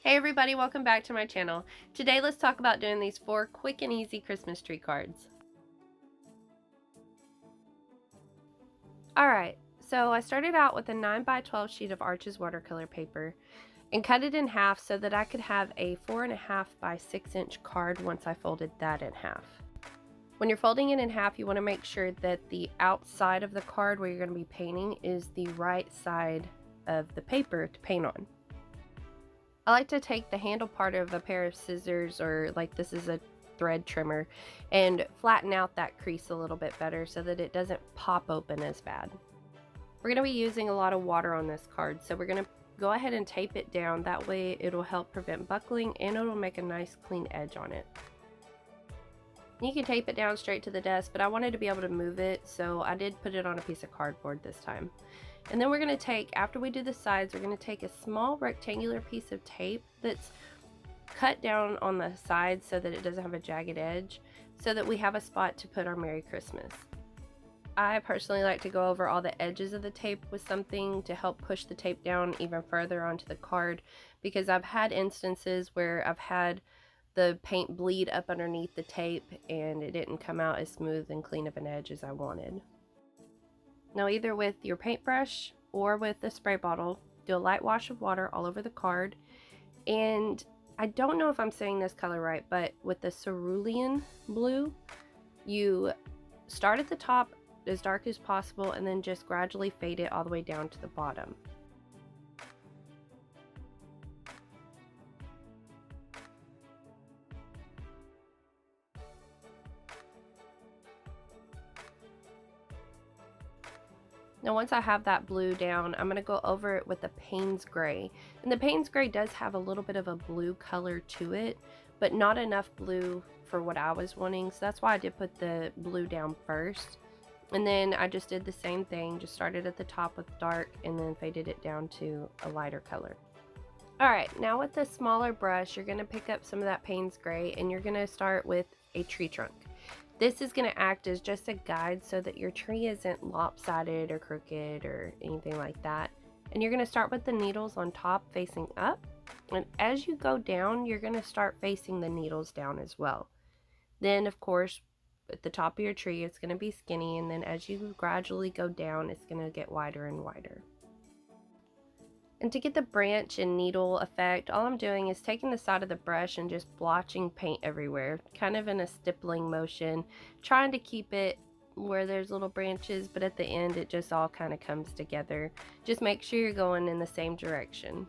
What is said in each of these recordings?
Hey everybody, welcome back to my channel. Today let's talk about doing these 4 quick and easy Christmas tree cards. Alright, so I started out with a 9x12 sheet of Arches watercolor paper and cut it in half so that I could have a 4.5 by 6 inch card once I folded that in half. When you're folding it in half, you want to make sure that the outside of the card where you're going to be painting is the right side of the paper to paint on. I like to take the handle part of a pair of scissors, or like this is a thread trimmer, and flatten out that crease a little bit better so that it doesn't pop open as bad. We're going to be using a lot of water on this card, so we're going to go ahead and tape it down. That way it'll help prevent buckling and it'll make a nice clean edge on it. You can tape it down straight to the desk, but I wanted to be able to move it, so I did put it on a piece of cardboard this time. And then we're going to take, after we do the sides, we're going to take a small rectangular piece of tape that's cut down on the sides so that it doesn't have a jagged edge, so that we have a spot to put our Merry Christmas. I personally like to go over all the edges of the tape with something to help push the tape down even further onto the card, because I've had instances where I've had the paint bleed up underneath the tape and it didn't come out as smooth and clean of an edge as I wanted. Now, either with your paintbrush or with the spray bottle, do a light wash of water all over the card. And I don't know if I'm saying this color right, but with the cerulean blue, you start at the top as dark as possible and then just gradually fade it all the way down to the bottom. Now once I have that blue down, I'm going to go over it with the Payne's Gray. And the Payne's Gray does have a little bit of a blue color to it, but not enough blue for what I was wanting. So that's why I did put the blue down first. And then I just did the same thing, just started at the top with dark and then faded it down to a lighter color. Alright, now with the smaller brush, you're going to pick up some of that Payne's Gray and you're going to start with a tree trunk. This is going to act as just a guide so that your tree isn't lopsided or crooked or anything like that. And you're going to start with the needles on top facing up. And as you go down, you're going to start facing the needles down as well. Then, of course, at the top of your tree, it's going to be skinny. And then as you gradually go down, it's going to get wider and wider. And to get the branch and needle effect, all I'm doing is taking the side of the brush and just blotching paint everywhere, kind of in a stippling motion, trying to keep it where there's little branches, but at the end it just all kind of comes together. Just make sure you're going in the same direction.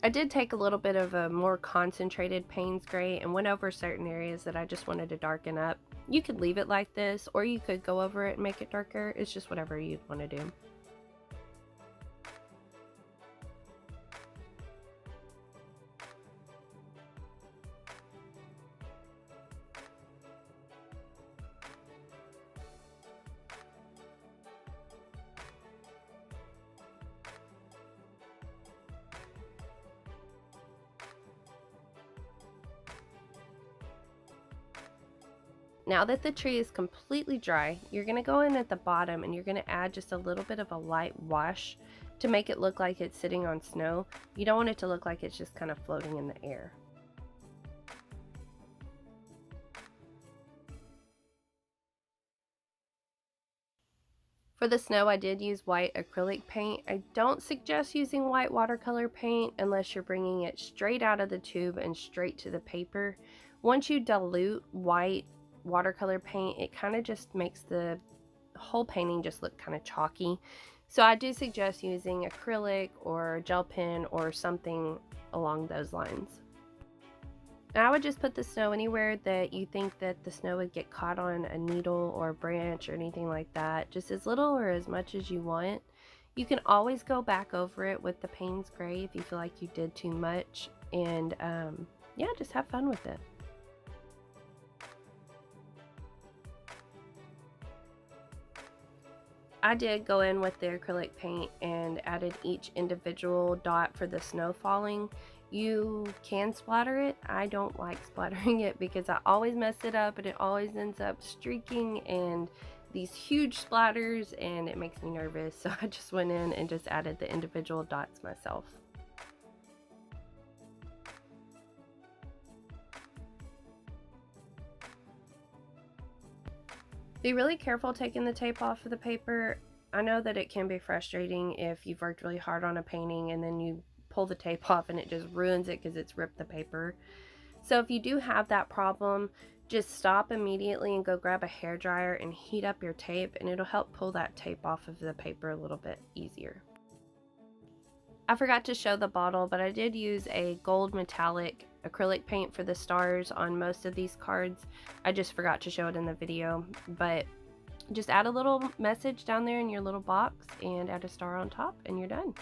I did take a little bit of a more concentrated Payne's Gray and went over certain areas that I just wanted to darken up. You could leave it like this, or you could go over it and make it darker. It's just whatever you'd want to do. Now that the tree is completely dry, you're going to go in at the bottom and you're going to add just a little bit of a light wash to make it look like it's sitting on snow. You don't want it to look like it's just kind of floating in the air. For the snow, I did use white acrylic paint. I don't suggest using white watercolor paint unless you're bringing it straight out of the tube and straight to the paper. Once you dilute white watercolor paint, it kind of just makes the whole painting just look kind of chalky. So I do suggest using acrylic or gel pen or something along those lines. Now I would just put the snow anywhere that you think that the snow would get caught on a needle or a branch or anything like that, just as little or as much as you want. You can always go back over it with the Payne's Gray if you feel like you did too much, and yeah, just have fun with it. I did go in with the acrylic paint and added each individual dot for the snow falling. You can splatter it. I don't like splattering it because I always mess it up and it always ends up streaking and these huge splatters, and it makes me nervous. So I just went in and just added the individual dots myself. Be really careful taking the tape off of the paper. I know that it can be frustrating if you've worked really hard on a painting and then you pull the tape off and it just ruins it because it's ripped the paper. So if you do have that problem, just stop immediately and go grab a hairdryer and heat up your tape, and it'll help pull that tape off of the paper a little bit easier. I forgot to show the bottle, but I did use a gold metallic acrylic paint for the stars on most of these cards. I just forgot to show it in the video, but just add a little message down there in your little box and add a star on top and you're done.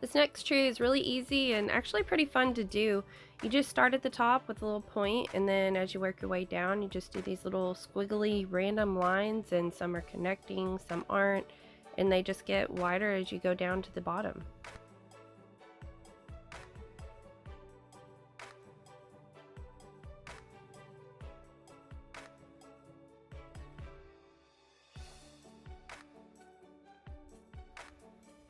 This next tree is really easy and actually pretty fun to do. You just start at the top with a little point, and then as you work your way down, you just do these little squiggly random lines, and some are connecting, some aren't, and they just get wider as you go down to the bottom.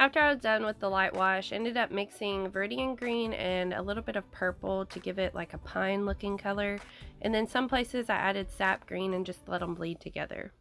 After I was done with the light wash, I ended up mixing Viridian green and a little bit of purple to give it like a pine looking color, and then some places I added sap green and just let them bleed together.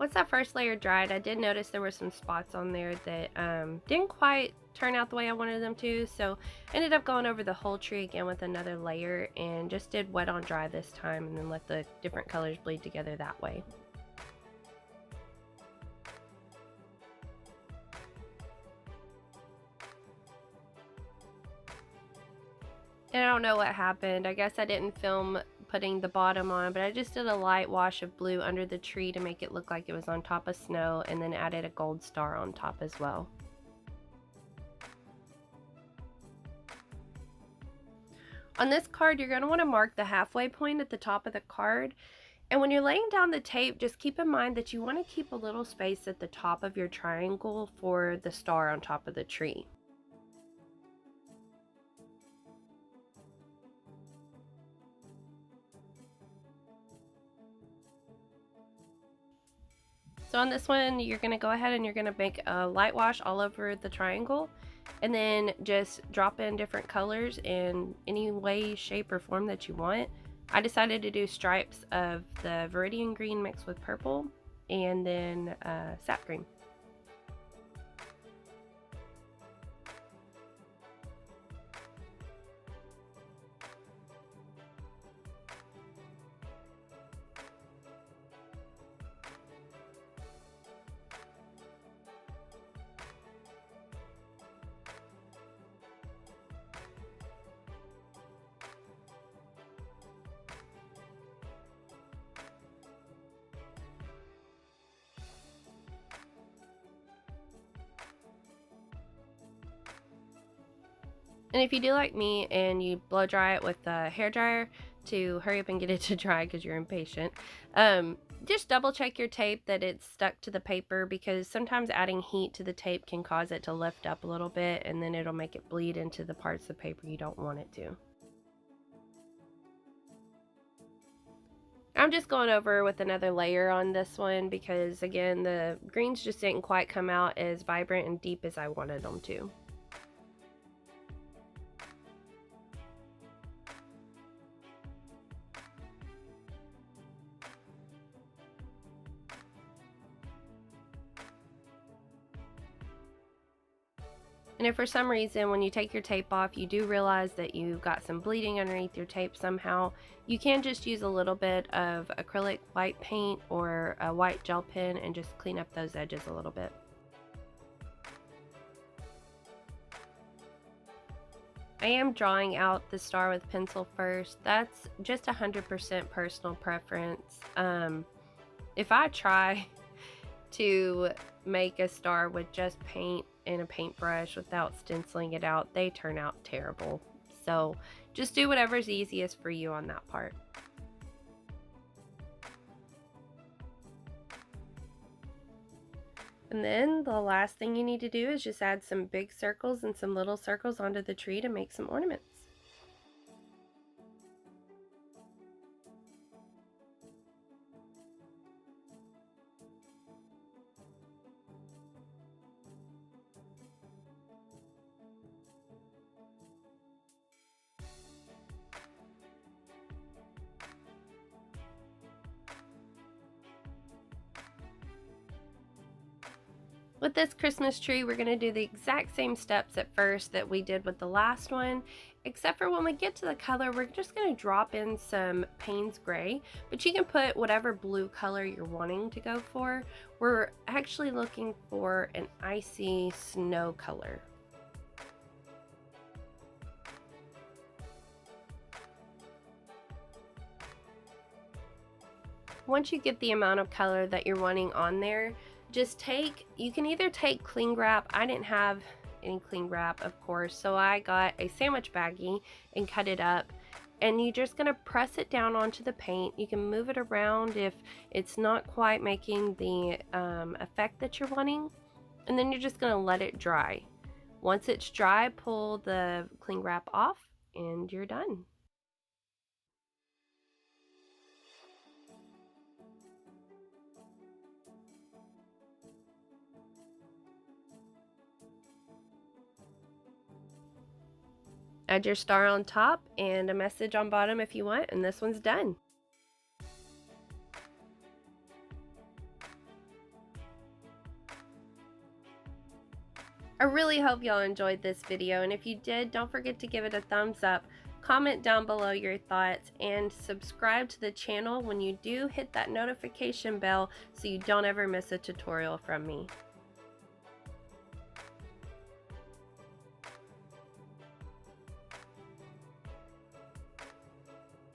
Once that first layer dried, I did notice there were some spots on there that didn't quite turn out the way I wanted them to, so I ended up going over the whole tree again with another layer and just did wet on dry this time, and then let the different colors bleed together that way. And I don't know what happened. I guess I didn't film putting the bottom on, but I just did a light wash of blue under the tree to make it look like it was on top of snow, and then added a gold star on top as well. On this card, you're going to want to mark the halfway point at the top of the card. And when you're laying down the tape, just keep in mind that you want to keep a little space at the top of your triangle for the star on top of the tree. So on this one, you're going to go ahead and you're going to make a light wash all over the triangle, and then just drop in different colors in any way, shape, or form that you want. I decided to do stripes of the Viridian green mixed with purple, and then sap green. And if you do like me and you blow dry it with a hairdryer to hurry up and get it to dry because you're impatient, just double check your tape that it's stuck to the paper, because sometimes adding heat to the tape can cause it to lift up a little bit, and then it'll make it bleed into the parts of paper you don't want it to. I'm just going over with another layer on this one because, again, the greens just didn't quite come out as vibrant and deep as I wanted them to. And if for some reason when you take your tape off you do realize that you've got some bleeding underneath your tape somehow, you can just use a little bit of acrylic white paint or a white gel pen and just clean up those edges a little bit. I am drawing out the star with pencil first. That's just 100% personal preference. if I try to make a star with just paint and a paintbrush without stenciling it out, they turn out terrible. So just do whatever's easiest for you on that part. And then the last thing you need to do is just add some big circles and some little circles onto the tree to make some ornaments. With this Christmas tree, we're going to do the exact same steps at first that we did with the last one, except for when we get to the color, we're just going to drop in some Payne's Gray, but you can put whatever blue color you're wanting to go for. We're actually looking for an icy snow color. Once you get the amount of color that you're wanting on there, you can either take cling wrap. I didn't have any cling wrap, of course, so I got a sandwich baggie and cut it up, and you're just gonna press it down onto the paint. You can move it around if it's not quite making the effect that you're wanting, and then you're just gonna let it dry. Once it's dry, pull the cling wrap off and you're done. Add your star on top and a message on bottom if you want, and this one's done. I really hope y'all enjoyed this video, and if you did, don't forget to give it a thumbs up, comment down below your thoughts, and subscribe to the channel when you do. Hit that notification bell so you don't ever miss a tutorial from me.